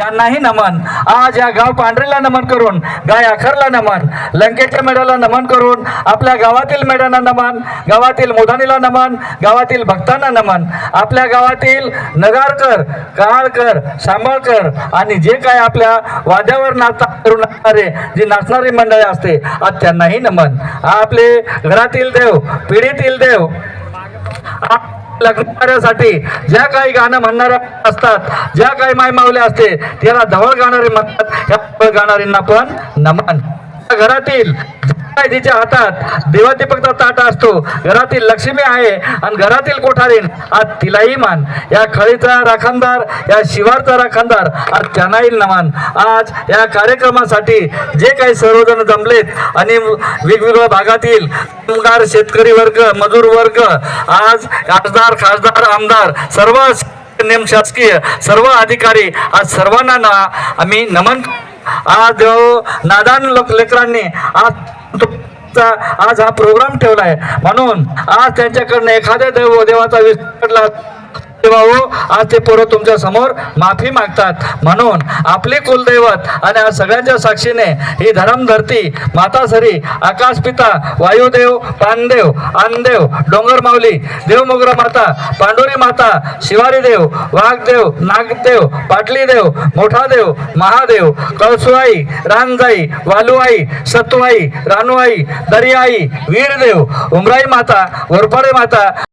यांनाही नमन। आज या गाव पांढरीला नमन करून, गाय आखरला नमन, लंकेच्या मेढ्याला नमन करून, आपल्या गावातील मेढ्यांना नमन, गावातील मोधानीला नमन, गावातील भक्तांना नमन, आपल्या गावातील नगारकर, कहाळकर, सांभाळकर आणि जे काय आपल्या वाद्यावर नाचणारे जी नाचणारी मंडळी असते आज त्यांनाही नमन। आपले घरातील देव, पिढीतील देव, लग्नासाठी ज्या काही गाणं म्हणणाऱ्या असतात, ज्या काही माय माऊले असते त्याला धवळ गाणारे म्हणतात। या धवळ गाणाऱ्यांना पण नमन। घरातील तिच्या हातात देवादीपकचा ताट असतो, घरातील लक्ष्मी आहे आणि घरातील कोठारीन आज तिलाही मान। या खळीचा राखणदार, या शिवारचा राखणदार आज त्यांनाही नमन। आज या कार्यक्रमासाठी जे काही सर्वजण जमलेत आणि वेगवेगळ्या भागातील कामगार, शेतकरी वर्ग, मजूर वर्ग, आज खासदार, आमदार, सर्व नेम शासकीय सर्व अधिकारी आज सर्वांना आम्ही नमन। आज नादान लेकरांनी आज हा प्रोग्राम ठेवलाय म्हणून आज त्यांच्याकडनं एखाद्या देवाचा विसरला आज ते पोरं तुमच्या समोर माफी मागतात। म्हणून आपले कुलदैवत आणि आज सगळ्यांच्या साक्षीने ही धरमधरती मातासरी, आकाशपिता, वायुदेव, प्राणदेव, अन्नदेव, डोंगर माऊली, देवमोगरा माता, पांडुरी माता, शिवारी देव, वाघदेव, नागदेव, पाटली देव, मोठा देव, महादेव, कळसुआई, रानजाई, वालुआई, सतुआई, रानुआई, दर्याई, वीरदेव, उमराई माता, वरपाडे माता